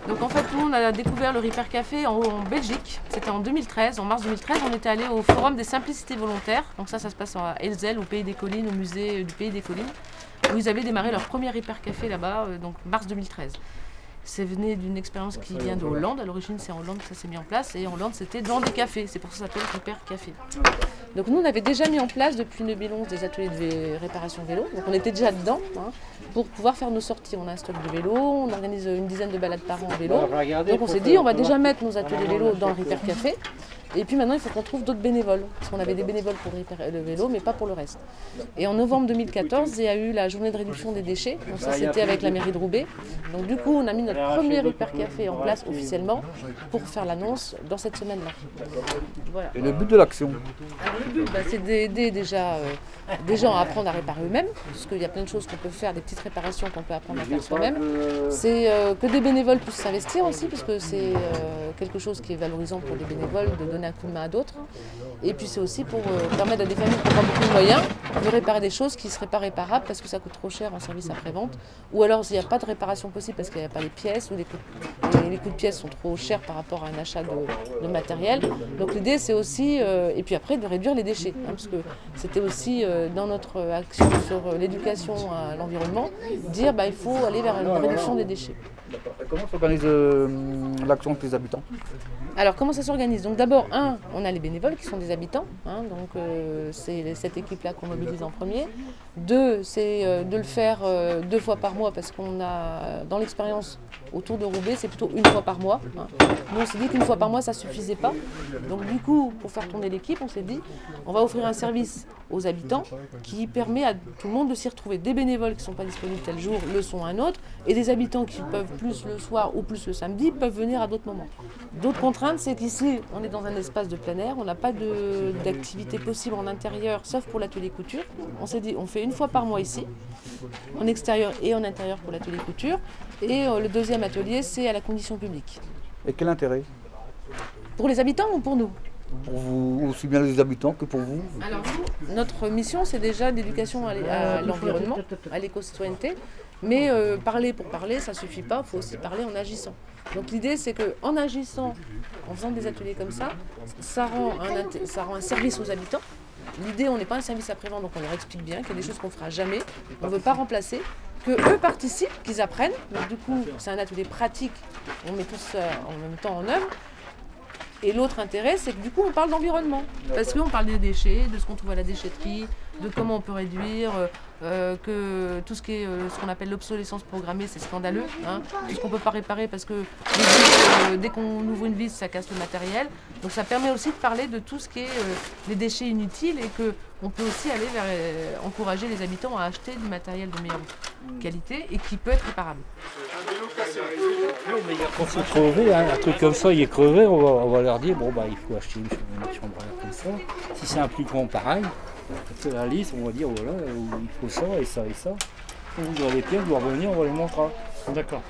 Donc en fait, nous, on a découvert le Repair Café en Belgique. C'était en 2013. En mars 2013, on était allé au Forum des Simplicités Volontaires. Donc ça se passe à Elzel, au Pays des Collines, au musée du Pays des Collines, où ils avaient démarré leur premier Repair Café là-bas, donc mars 2013. C'est venu d'une expérience qui vient de Hollande. À l'origine, c'est en Hollande que ça s'est mis en place. Et en Hollande, c'était dans des cafés. C'est pour ça que ça s'appelle Repair Café. Donc nous, on avait déjà mis en place depuis 2011 des ateliers de réparation vélo. Donc on était déjà dedans pour pouvoir faire nos sorties. On a un stock de vélos, on organise une dizaine de balades par an en vélo. Donc on s'est dit, on va déjà mettre nos ateliers vélo dans le Repair Café. Et puis maintenant, il faut qu'on trouve d'autres bénévoles. Parce qu'on avait des bénévoles pour le vélo, mais pas pour le reste. Et en novembre 2014, il y a eu la journée de réduction des déchets. Donc ça, c'était avec la mairie de Roubaix. Donc du coup, on a mis notre premier Repair Café en place officiellement pour faire l'annonce dans cette semaine-là. Voilà. Et le but de l'action? Le but, c'est d'aider déjà des gens à apprendre à réparer eux-mêmes. Parce qu'il y a plein de choses qu'on peut faire, des petites réparations qu'on peut apprendre à faire soi-même. C'est que des bénévoles puissent s'investir aussi, parce que c'est quelque chose qui est valorisant pour les bénévoles de donner un coup de main à d'autres. Et puis c'est aussi pour permettre à des familles qui n'ont pas beaucoup de moyens de réparer des choses qui ne seraient pas réparables parce que ça coûte trop cher en service après-vente. Ou alors s'il n'y a pas de réparation possible parce qu'il n'y a pas les pièces ou les coûts de pièces sont trop chers par rapport à un achat de matériel. Donc l'idée c'est aussi, et puis après de réduire les déchets. Parce que c'était aussi dans notre action sur l'éducation à l'environnement, dire il faut aller vers une réduction des déchets. Comment s'organise l'action avec les habitants? Alors comment ça s'organise? Donc d'abord, on a les bénévoles qui sont des habitants, donc c'est cette équipe-là qu'on mobilise en premier. 2, c'est de le faire 2 fois par mois parce qu'on a, dans l'expérience autour de Roubaix, c'est plutôt 1 fois par mois. Nous on s'est dit qu'une fois par mois ça ne suffisait pas. Donc du coup, pour faire tourner l'équipe, on s'est dit on va offrir un service aux habitants qui permet à tout le monde de s'y retrouver. Des bénévoles qui ne sont pas disponibles tel jour le sont un autre, et des habitants qui peuvent plus le soir ou plus le samedi peuvent venir à d'autres moments. D'autres contraintes, c'est qu'ici, on est dans un espace de plein air, on n'a pas d'activité possible en intérieur, sauf pour l'atelier couture. On s'est dit, on fait 1 fois par mois ici, en extérieur et en intérieur pour l'atelier couture. Et le deuxième atelier, c'est à la condition publique. Et quel intérêt? Pour les habitants ou pour nous? Pour vous, aussi bien les habitants que pour vous? Alors nous, notre mission, c'est déjà d'éducation à l'environnement, à l'éco-citoyenneté. Mais parler pour parler, ça ne suffit pas, il faut aussi parler en agissant. Donc l'idée, c'est qu'en agissant, en faisant des ateliers comme ça rend un service aux habitants. L'idée, on n'est pas un service après-vente, donc on leur explique bien qu'il y a des choses qu'on ne fera jamais, on ne veut pas remplacer, qu'eux participent, qu'ils apprennent. Donc du coup, c'est un atelier pratique, on met tout ça en même temps en œuvre. Et l'autre intérêt, c'est que du coup, on parle d'environnement. Parce qu'on parle des déchets, de ce qu'on trouve à la déchetterie, de comment on peut réduire, que tout ce qui est ce qu'on appelle l'obsolescence programmée, c'est scandaleux. Tout ce qu'on ne peut pas réparer parce que dès qu'on ouvre une vis, ça casse le matériel. Donc ça permet aussi de parler de tout ce qui est les déchets inutiles et qu'on peut aussi aller vers encourager les habitants à acheter du matériel de meilleure qualité et qui peut être réparable. Quand c'est crevé, un truc comme ça, il est crevé, on va leur dire il faut acheter une chambre à air comme ça. Si c'est un plus grand pareil, c'est la liste, on va dire voilà, il faut ça et ça et ça. On vous aurez les pièces, vous revenir, on va les montrer. D'accord.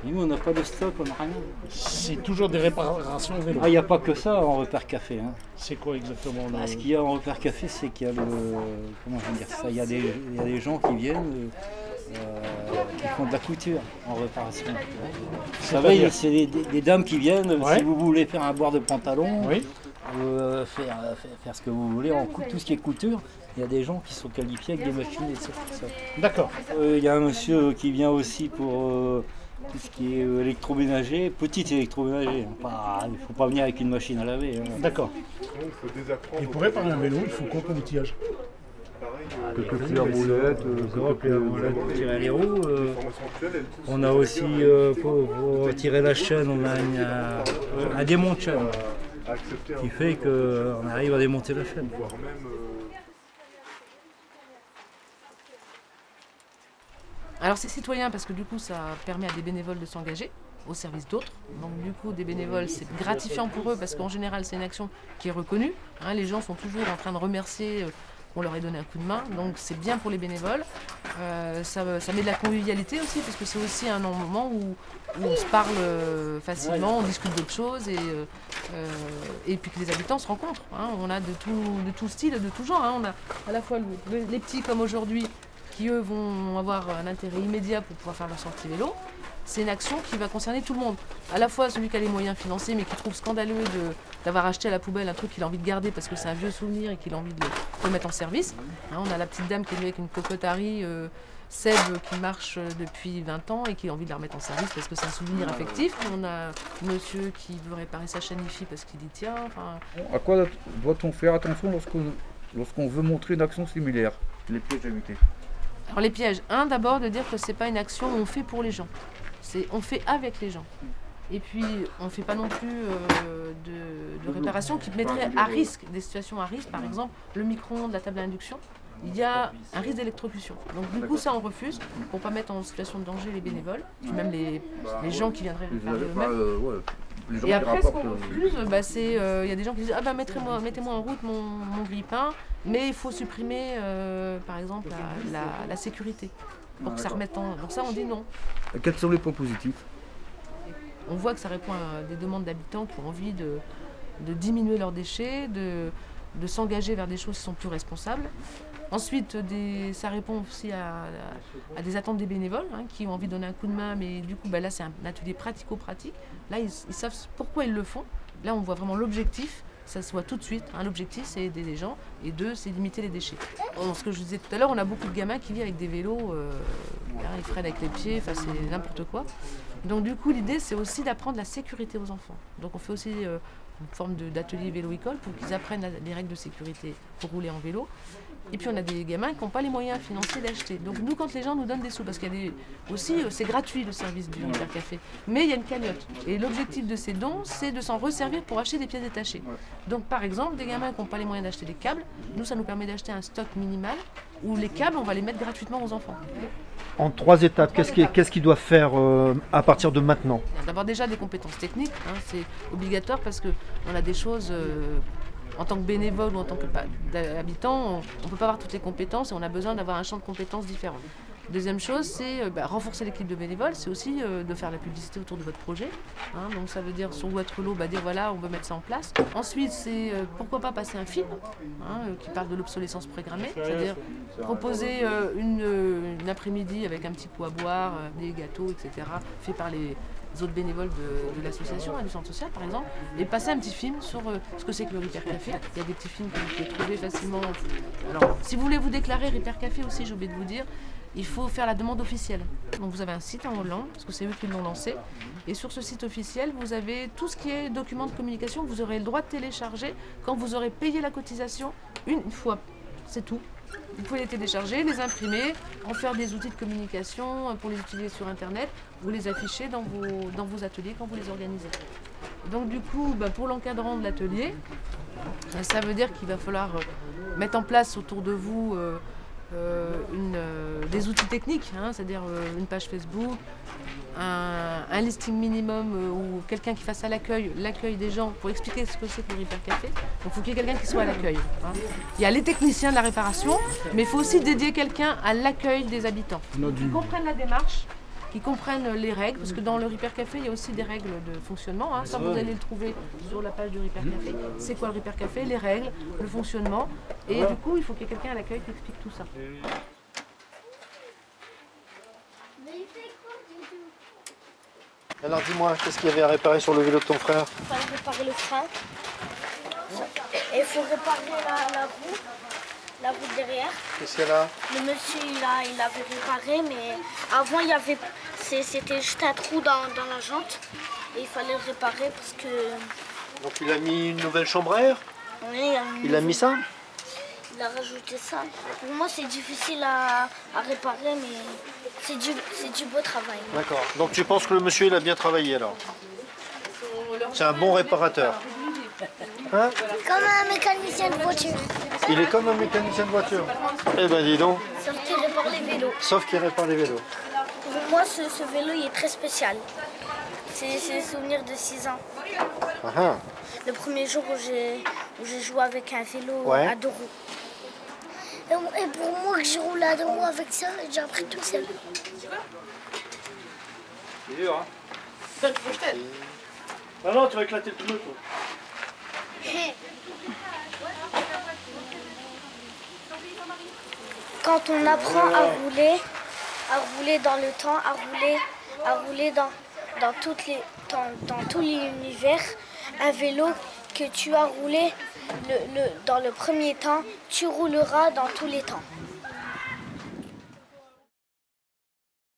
Et nous on n'a pas de stock, on n'a rien. C'est toujours des réparations vélo. Il n'y a pas que ça en Repair Café. C'est quoi exactement Ce qu'il y a en Repair Café, c'est qu'il y a comment je vais dire ça, il y a des gens qui viennent. Qui font de la couture en réparation. Vous savez, c'est des dames qui viennent, si vous voulez faire un bord de pantalon, faire ce que vous voulez, tout ce qui est couture, il y a des gens qui sont qualifiés avec des machines et ça. D'accord. Il y a un monsieur qui vient aussi pour tout ce qui est électroménager, petit électroménager. Il ne faut pas venir avec une machine à laver. D'accord. Et pour réparer un vélo, il faut quoi comme outillage? Quelques fils à roulettes, tirer les roues. On a aussi pour tirer la chaîne, on a un démonte-chaîne qui fait qu'on arrive à démonter la chaîne. Alors c'est citoyen parce que du coup ça permet à des bénévoles de s'engager au service d'autres. Donc du coup des bénévoles c'est gratifiant pour eux parce qu'en général c'est une action qui est reconnue. Les gens sont toujours en train de remercier qu'on leur ait donné un coup de main, donc c'est bien pour les bénévoles. Ça met de la convivialité aussi, parce que c'est aussi un moment où on se parle facilement, on discute d'autres choses, et puis que les habitants se rencontrent. On a de tout style, de tout genre. On a à la fois les petits comme aujourd'hui, qui eux vont avoir un intérêt immédiat pour pouvoir faire leur sortie vélo, c'est une action qui va concerner tout le monde. À la fois celui qui a les moyens financiers mais qui trouve scandaleux d'avoir acheté à la poubelle un truc qu'il a envie de garder parce que c'est un vieux souvenir et qu'il a envie de le mettre en service. Hein, on a la petite dame qui est venue avec une cocotte Harry, Seb qui marche depuis 20 ans et qui a envie de la remettre en service parce que c'est un souvenir affectif. On a monsieur qui veut réparer sa chaîne IFI parce qu'il y tient. Enfin... À quoi doit-on faire attention lorsqu'on veut montrer une action similaire? Les pièges à éviter. Alors les pièges, d'abord de dire que c'est pas une action où on fait pour les gens. On fait avec les gens. Et puis on ne fait pas non plus de réparation qui mettrait à risque, des situations à risque, par exemple le micro-ondes, la table à induction. Il y a un risque d'électrocution. Donc du coup ça on refuse pour ne pas mettre en situation de danger les bénévoles, puis même les gens qui viendraient réparer eux-mêmes. Et après ce qu'on refuse, c'est il y a des gens qui disent mettez-moi en route mon grille-pain, mais il faut supprimer par exemple la sécurité pour que ça remette en... Donc ça on dit non. Quels sont les points positifs? On voit que ça répond à des demandes d'habitants qui ont envie de diminuer leurs déchets, de s'engager vers des choses qui sont plus responsables. Ensuite, ça répond aussi à des attentes des bénévoles qui ont envie de donner un coup de main, mais du coup, là, c'est un atelier pratico-pratique. Là, ils savent pourquoi ils le font. Là, on voit vraiment l'objectif. Ça se voit tout de suite. L'objectif, c'est aider les gens. Et 2, c'est limiter les déchets. Ce que je disais tout à l'heure, on a beaucoup de gamins qui vivent avec des vélos. Ils freinent avec les pieds, c'est n'importe quoi. Donc, du coup, l'idée, c'est aussi d'apprendre la sécurité aux enfants. Donc, on fait aussi une forme d'atelier vélo-école pour qu'ils apprennent les règles de sécurité pour rouler en vélo. Et puis on a des gamins qui n'ont pas les moyens financiers d'acheter. Donc nous, quand les gens nous donnent des sous, parce qu'il y a aussi, c'est gratuit le service du Hypercafé, mais il y a une cagnotte. Et l'objectif de ces dons, c'est de s'en resservir pour acheter des pièces détachées. Donc par exemple, des gamins qui n'ont pas les moyens d'acheter des câbles, nous, ça nous permet d'acheter un stock minimal où les câbles, on va les mettre gratuitement aux enfants. En 3 étapes, qu'est-ce qu'ils doivent faire à partir de maintenant? D'avoir déjà des compétences techniques, c'est obligatoire parce qu'on a des choses... En tant que bénévole ou en tant qu'habitant, on ne peut pas avoir toutes les compétences et on a besoin d'avoir un champ de compétences différent. Deuxième chose, c'est renforcer l'équipe de bénévoles, c'est aussi de faire la publicité autour de votre projet. Donc ça veut dire sur Waterloo, dire voilà, on veut mettre ça en place. Ensuite, c'est pourquoi pas passer un film qui parle de l'obsolescence programmée, c'est-à-dire proposer une après-midi avec un petit coup à boire, des gâteaux, etc., fait par les autres bénévoles de l'association, du centre social par exemple, et passer un petit film sur ce que c'est que le Hypercafé. Il y a des petits films que vous pouvez trouver facilement. Alors, si vous voulez vous déclarer Hypercafé aussi, j'ai oublié de vous dire, il faut faire la demande officielle. Donc vous avez un site en Hollande, parce que c'est eux qui l'ont lancé, et sur ce site officiel, vous avez tout ce qui est documents de communication que vous aurez le droit de télécharger quand vous aurez payé la cotisation une fois. C'est tout. Vous pouvez les télécharger, les imprimer, en faire des outils de communication pour les utiliser sur Internet, vous les affichez dans vos ateliers quand vous les organisez. Donc du coup, pour l'encadrant de l'atelier, ça veut dire qu'il va falloir mettre en place autour de vous des outils techniques, c'est-à-dire une page Facebook, un listing minimum ou quelqu'un qui fasse à l'accueil des gens pour expliquer ce que c'est que le Hypercafé. Donc il faut qu'il y ait quelqu'un qui soit à l'accueil. Il y a les techniciens de la réparation, mais il faut aussi dédier quelqu'un à l'accueil des habitants, qui comprennent la démarche, qui comprennent les règles, parce que dans le Hypercafé, il y a aussi des règles de fonctionnement. Ça, vous allez le trouver sur la page du Hypercafé. C'est quoi le Hypercafé, les règles, le fonctionnement. Et du coup, il faut qu'il y ait quelqu'un à l'accueil qui explique tout ça. Alors dis-moi, qu'est-ce qu'il y avait à réparer sur le vélo de ton frère? Il fallait réparer le frein. Et il faut réparer la roue derrière. Qu'est-ce qu'il y a là? Le monsieur, il avait réparé, mais avant, c'était juste un trou dans la jante. Et il fallait le réparer parce que... Donc il a mis une nouvelle chambre à air? Oui, il a mis ça? Il a rajouté ça. Pour moi, c'est difficile à réparer, mais c'est du beau travail. D'accord. Donc tu penses que le monsieur, il a bien travaillé alors? C'est un bon réparateur. Hein? Comme un mécanicien de voiture. Il est comme un mécanicien de voiture. Eh ben dis donc. Sauf qu'il répare les vélos. Sauf qu'il répare les vélos. Pour moi, ce vélo, il est très spécial. C'est le souvenir de 6 ans. Ah. Le premier jour où j'ai joué avec un vélo à 2 roues. Et pour moi, que j'ai roulé à 2 roues avec ça, j'ai appris tout seul. C'est dur, hein? Ah non, tu vas éclater le pneu, toi. Quand on apprend à rouler dans le temps, à rouler à rouler dans tout l'univers. Un vélo que tu as roulé dans le premier temps, tu rouleras dans tous les temps.